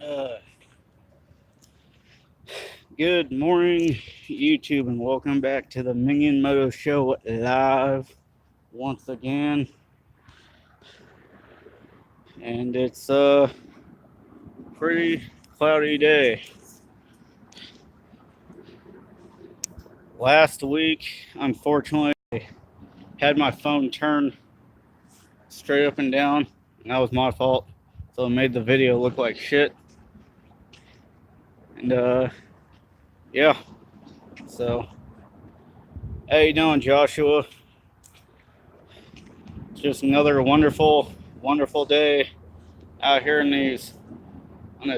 Uh, Good morning, YouTube, and welcome back to the Minion Moto Show live once again. And it's a pretty cloudy day. Last week, unfortunately, I had my phone turned straight up and down, and that was my fault. So it made the video look like shit. And yeah. So, how you doing, Joshua? Just another wonderful day out here on this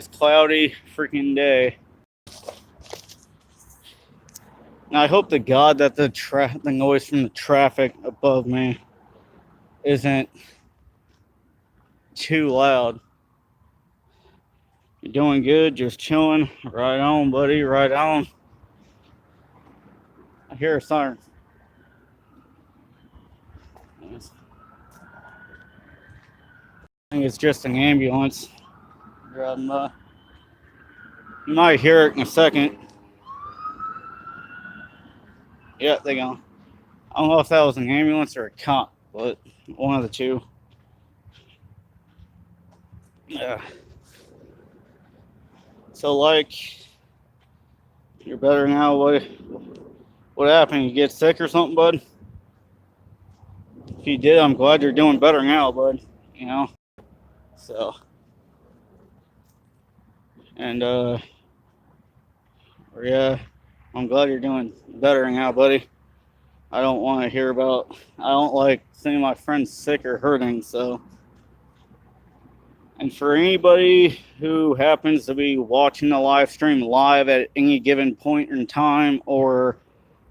cloudy freaking day. And I hope to God that the noise from the traffic above me isn't too loud. You're doing good, just chilling. Right on, buddy, right on. I hear a siren. I think it's just an ambulance driving by. You might hear it in a second. Yeah, they gone. I don't know if that was an ambulance or a cop, but one of the two. Yeah. So, like, you're better now. What happened? You get sick or something, bud? If you did, I'm glad you're doing better now, bud. You know? So, and, yeah, I'm glad you're doing better now, buddy. I don't want to hear about, I don't like seeing my friends sick or hurting, so. And for anybody who happens to be watching the live stream live at any given point in time or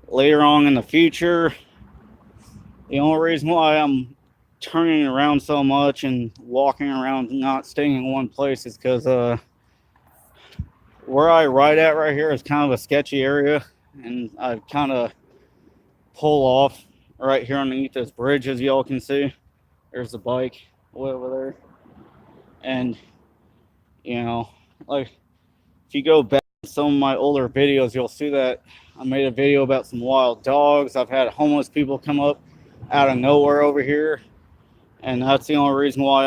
later on in the future, the only reason why I'm turning around so much and walking around not staying in one place is because where I ride at right here is kind of a sketchy area, and I kind of pull off right here underneath this bridge, as y'all can see. There's the bike way over there. And, you know, like, if you go back to some of my older videos, you'll see that I made a video about some wild dogs. I've had homeless people come up out of nowhere over here, and that's the only reason why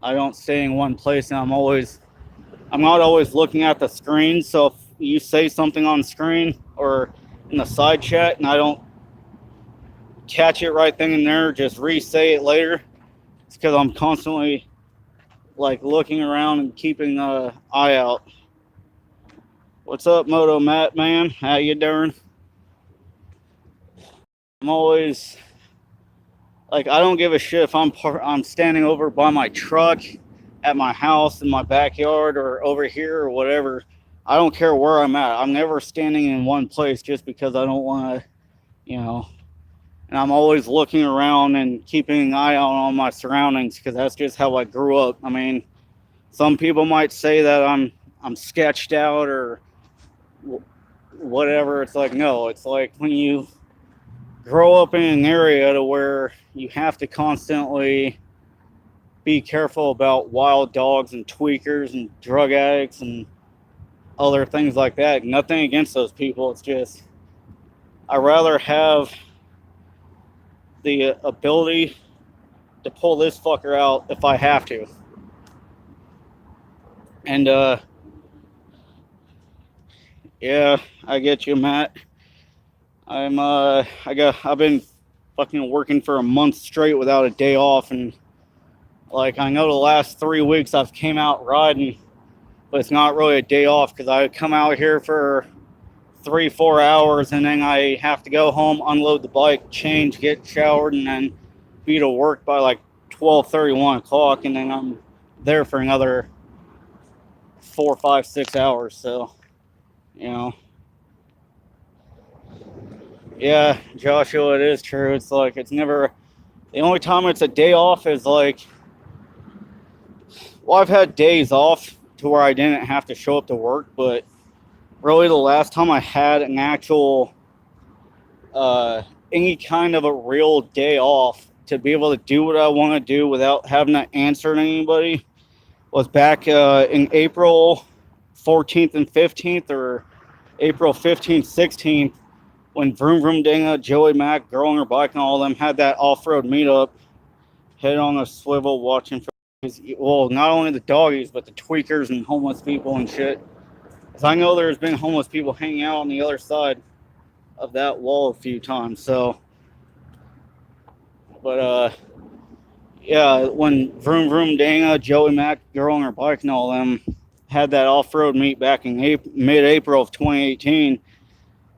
I don't stay in one place, and I'm not always looking at the screen. So if you say something on screen or in the side chat and I don't catch it right then and there, just re-say it later. It's because I'm constantly like looking around and keeping an eye out. What's up, Moto Matt, man? How you doing? I'm always like, I don't give a shit if I'm standing over by my truck at my house in my backyard or over here or whatever. I don't care where I'm at. I'm never standing in one place just because I don't want to, you know. And I'm always looking around and keeping an eye out on my surroundings because that's just how I grew up. I mean, some people might say that I'm sketched out or whatever. It's like, no, it's like when you grow up in an area to where you have to constantly be careful about wild dogs and tweakers and drug addicts and other things like that. Nothing against those people. It's just I'd rather have the ability to pull this fucker out if I have to. And yeah, I get you, Matt. I've been fucking working for a month straight without a day off, and like I know the last 3 weeks I've came out riding, but it's not really a day off because I come out here for 3-4 hours and then I have to go home, unload the bike, change, get showered, and then be to work by like 12:30, 1 o'clock, and then I'm there for another 4, 5, 6 hours. So, you know, yeah, Joshua, it is true. It's like it's never the only time it's a day off is like, well, I've had days off to where I didn't have to show up to work, but really the last time I had an actual any kind of a real day off to be able to do what I want to do without having to answer to anybody was back in April 14th and 15th, or April 15th, 16th, when Vroom Vroom Dinga, Joey Mack, Girl on Her Bike, and all of them had that off-road meetup, head on a swivel watching for, well, not only the doggies, but the tweakers and homeless people and shit. Because I know there's been homeless people hanging out on the other side of that wall a few times. So, but yeah, when Vroom Vroom Dana, Joey Mack, Girl on Her Bike, and all them had that off-road meet back in mid-April of 2018,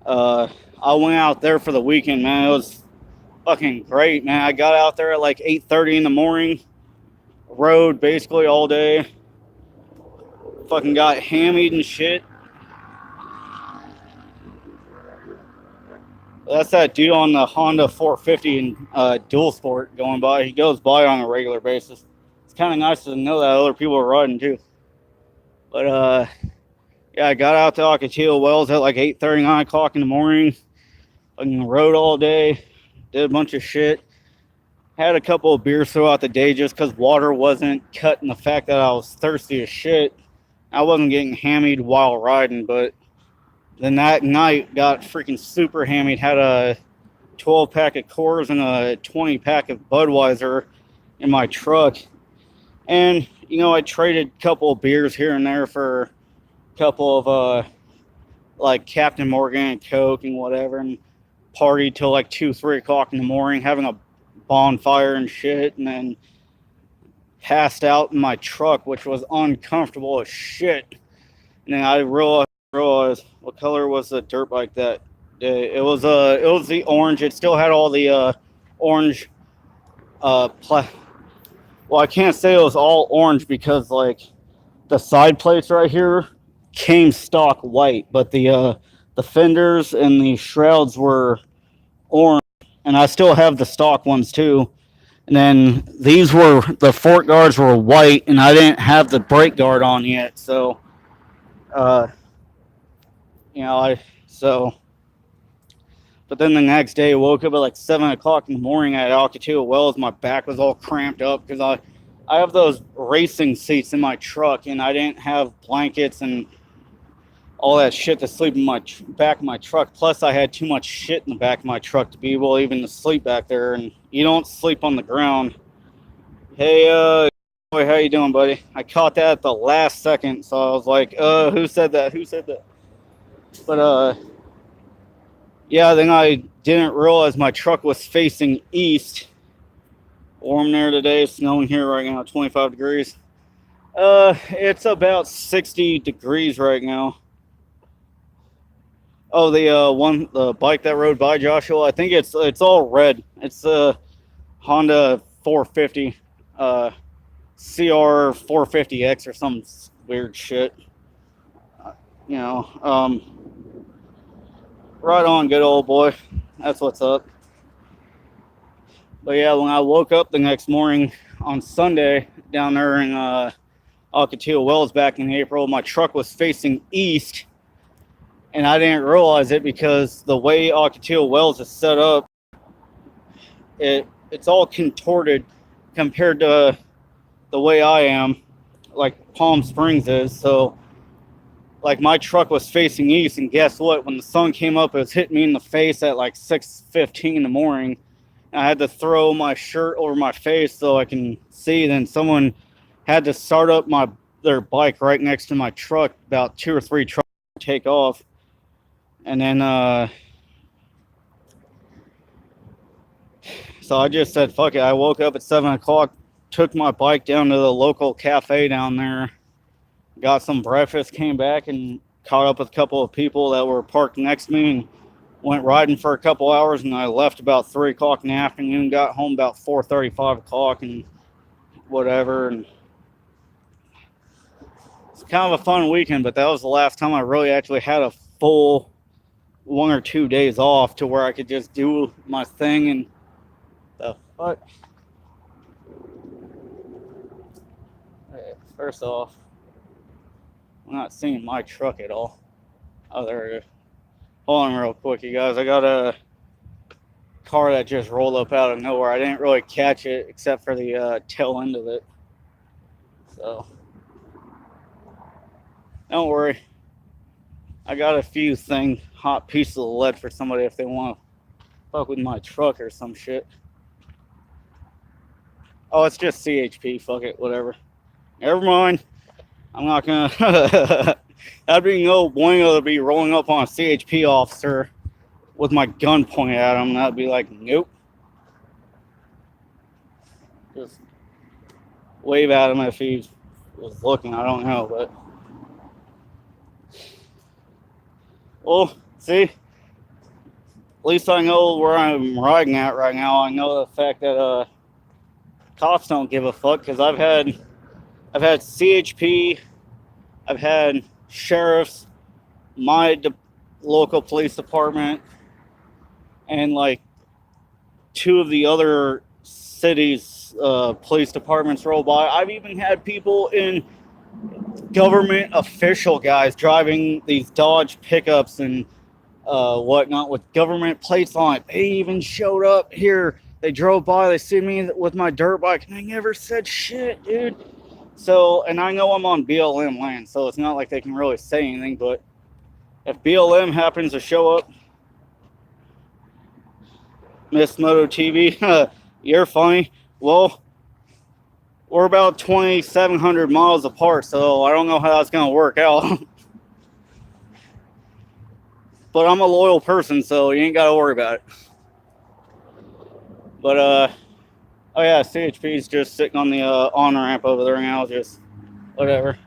I went out there for the weekend, man. It was fucking great, man. I got out there at like 8:30 in the morning, rode basically all day, fucking got hammied and shit. That's that dude on the Honda 450 and dual sport going by. He goes by on a regular basis. It's kind of nice to know that other people are riding too. But yeah, I got out to Ocotillo Wells at like 8:30, 9 o'clock in the morning. Fucking rode all day, did a bunch of shit. Had a couple of beers throughout the day just because water wasn't cutting the fact that I was thirsty as shit. I wasn't getting hammied while riding, but then that night got freaking super hammied. Had a 12-pack of Coors and a 20-pack of Budweiser in my truck. And, you know, I traded a couple of beers here and there for a couple of, like, Captain Morgan and Coke and whatever, and partied till like 2, 3 o'clock in the morning, having a bonfire and shit, and then passed out in my truck, which was uncomfortable as shit. And then I realized what color was the dirt bike that day. It was the orange. It still had all the orange well, I can't say it was all orange because like the side plates right here came stock white, but the fenders and the shrouds were orange, and I still have the stock ones too. And then the fork guards were white, and I didn't have the brake guard on yet, so you know, but then the next day I woke up at like 7 o'clock in the morning at Ocotillo Wells. My back was all cramped up because I have those racing seats in my truck, and I didn't have blankets and all that shit to sleep in my back of my truck. Plus, I had too much shit in the back of my truck to be able even to sleep back there. And you don't sleep on the ground. Hey, boy, how you doing, buddy? I caught that at the last second, so I was like, who said that? Who said that? But yeah, then I didn't realize my truck was facing east. Warm there today, snowing here right now, 25 degrees. It's about 60 degrees right now. Oh, the bike that rode by Joshua, I think it's all red. It's a Honda 450, CR 450X or some weird shit. You know, right on, good old boy. That's what's up. But yeah, when I woke up the next morning on Sunday down there in Ocotillo Wells back in April, my truck was facing east. And I didn't realize it because the way Ocotillo Wells is set up, it's all contorted compared to the way I am, like Palm Springs is. So, like, my truck was facing east, and guess what? When the sun came up, it was hitting me in the face at like 6:15 in the morning. And I had to throw my shirt over my face so I can see. Then someone had to start up their bike right next to my truck, about 2 or 3 trucks to take off. And then, so I just said, fuck it. I woke up at 7 o'clock, took my bike down to the local cafe down there, got some breakfast, came back and caught up with a couple of people that were parked next to me, and went riding for a couple hours. And I left about 3 o'clock in the afternoon, got home about 4:30, 5 o'clock and whatever. And it's kind of a fun weekend, but that was the last time I really actually had a full 1 or 2 days off to where I could just do my thing. And the fuck? First off, I'm not seeing my truck at all. Oh, there it is. Hold on real quick, you guys. I got a car that just rolled up out of nowhere. I didn't really catch it except for the tail end of it. So, Don't worry. I got a few hot pieces of lead for somebody if they want to fuck with my truck or some shit. Oh, it's just CHP. Fuck it, whatever. Never mind. I'm not gonna. That'd be no bueno to be rolling up on a CHP officer with my gun pointed at him. That'd be like, nope. Just wave at him if he was looking. I don't know, but. Well, see, at least I know where I'm riding at right now. I know the fact that cops don't give a fuck because I've had CHP, I've had sheriffs, my local police department, and like two of the other cities' police departments roll by. I've even had people in government official guys driving these Dodge pickups and whatnot with government plates on it. They even showed up here. They drove by. They see me with my dirt bike, and they never said shit, dude. So, and I know I'm on BLM land, so it's not like they can really say anything. But if BLM happens to show up, Miss Moto TV, you're funny. Well, we're about 2,700 miles apart, so I don't know how that's going to work out. But I'm a loyal person, so you ain't got to worry about it. But, oh yeah, CHP's just sitting on the on-ramp over there now, just whatever.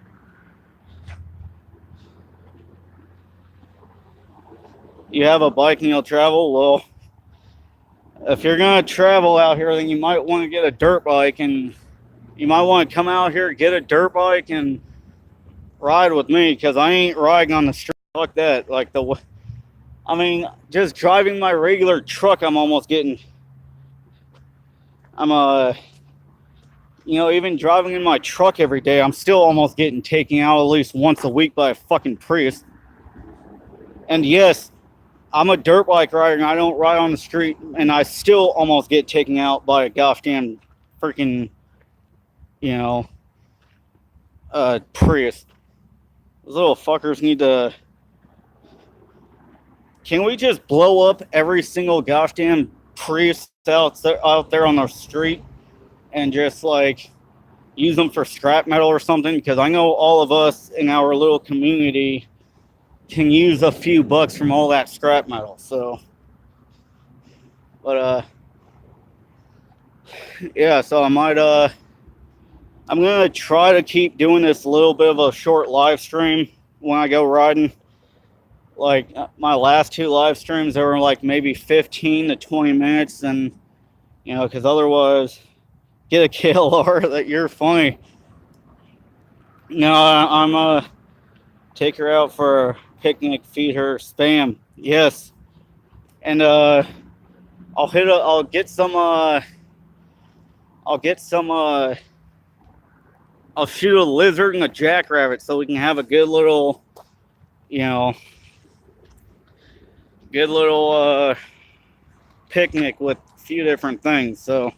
You have a bike and you'll travel? Well, if you're going to travel out here, then you might want to get a dirt bike, and you might want to come out here, get a dirt bike, and ride with me, because I ain't riding on the street like that. Like I mean, just driving my regular truck, I'm almost getting, even driving in my truck every day, I'm still almost getting taken out at least once a week by a fucking Prius. And yes, I'm a dirt bike rider, and I don't ride on the street, and I still almost get taken out by a goddamn freaking, Prius. Those little fuckers need to. Can we just blow up every single goddamn Prius out there on the street and just like use them for scrap metal or something? Because I know all of us in our little community can use a few bucks from all that scrap metal. So, but yeah. So I might I'm gonna try to keep doing this little bit of a short live stream when I go riding. Like my last two live streams, they were like maybe 15 to 20 minutes, and because otherwise, get a kill or that you're funny. No, I'm take her out for a picnic, feed her spam. Yes, and I'll get some. I'll shoot a lizard and a jackrabbit so we can have a good little, picnic with a few different things. So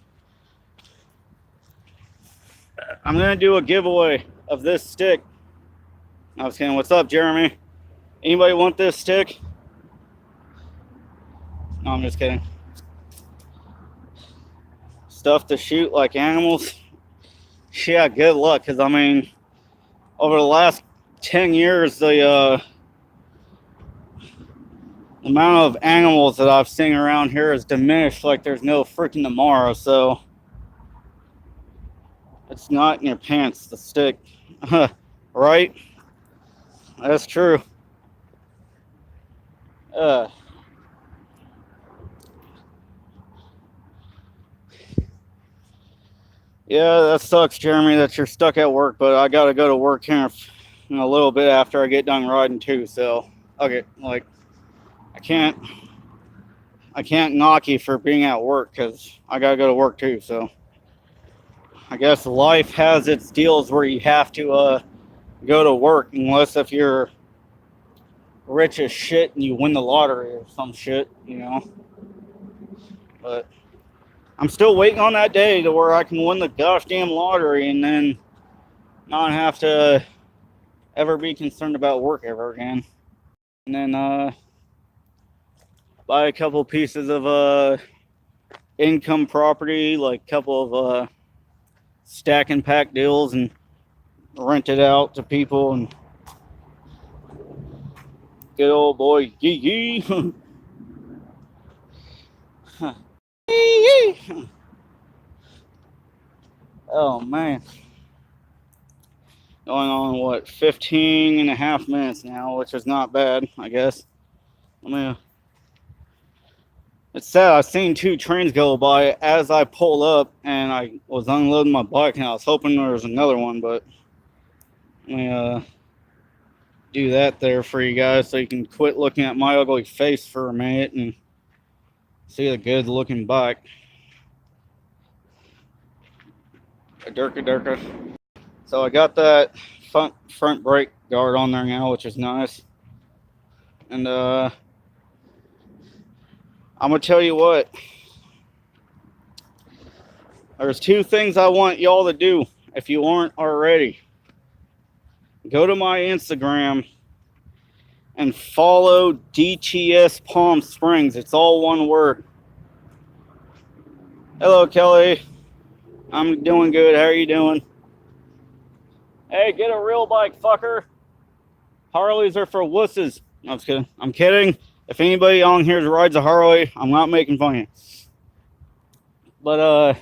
I'm gonna do a giveaway of this stick. I was saying, what's up, Jeremy? Anybody want this stick? No, I'm just kidding. Stuff to shoot like animals. Yeah, good luck, because I mean, over the last 10 years, the amount of animals that I've seen around here has diminished like there's no freaking tomorrow. So it's not in your pants, the stick. Right? That's true. Yeah, that sucks, Jeremy, that you're stuck at work, but I gotta go to work here in a little bit after I get done riding too. So, okay, like, I can't knock you for being at work, because I gotta go to work too. So I guess life has its deals where you have to go to work, unless if you're rich as shit and you win the lottery or some shit, But I'm still waiting on that day to where I can win the goddamn lottery and then not have to ever be concerned about work ever again. And then buy a couple pieces of income property, like a couple of stack and pack deals, and rent it out to people. And good old boy yee yee. Oh man, going on what, 15 and a half minutes now, which is not bad, I guess. It's sad. I seen two trains go by as I pulled up, and I was unloading my bike, and I was hoping there was another one, but let me do that there for you guys so you can quit looking at my ugly face for a minute and see the good looking bike. A Durka. So I got that front brake guard on there now, which is nice. And I'm gonna tell you what, there's two things I want y'all to do if you aren't already. Go to my Instagram and follow DTS Palm Springs. It's all one word. Hello, Kelly. I'm doing good. How are you doing? Hey, get a real bike, fucker. Harleys are for wusses. No, I'm just kidding. I'm kidding. If anybody on here rides a Harley, I'm not making fun of you. But, oh,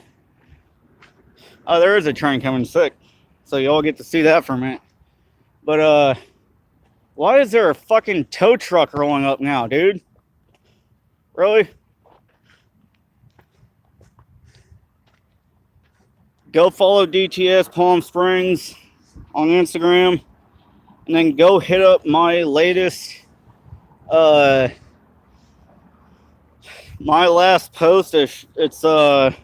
there is a train coming sick. So y'all get to see that for a minute. But, why is there a fucking tow truck rolling up now, dude? Really? Go follow DTS Palm Springs on Instagram, and then go hit up my latest, my last post. It's a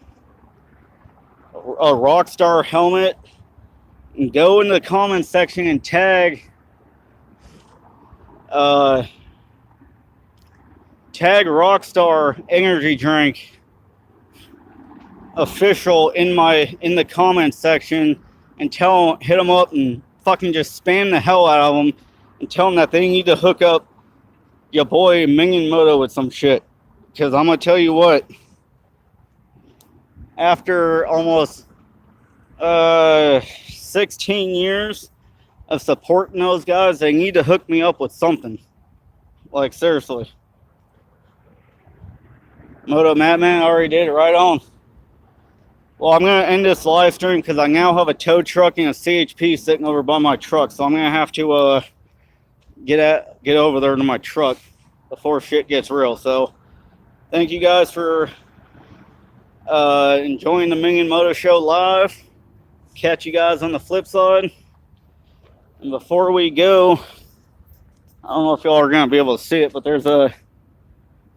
Rockstar helmet. And go in the comment section and tag Rockstar Energy Drink official in the comments section, and hit them up and fucking just spam the hell out of them and tell them that they need to hook up your boy Minion Moto with some shit. Because I'm gonna tell you what, after almost 16 years of supporting those guys, they need to hook me up with something. Like, seriously. Moto Madman already did it. Right on. Well, I'm going to end this live stream because I now have a tow truck and a CHP sitting over by my truck. So I'm going to have to get over there to my truck before shit gets real. So thank you guys for enjoying the Minion Moto Show live. Catch you guys on the flip side. And before we go, I don't know if y'all are going to be able to see it, but there's a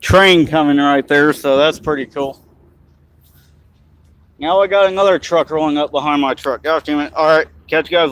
train coming right there. So that's pretty cool. Now I got another truck rolling up behind my truck. Gosh damn it. All right. Catch you guys.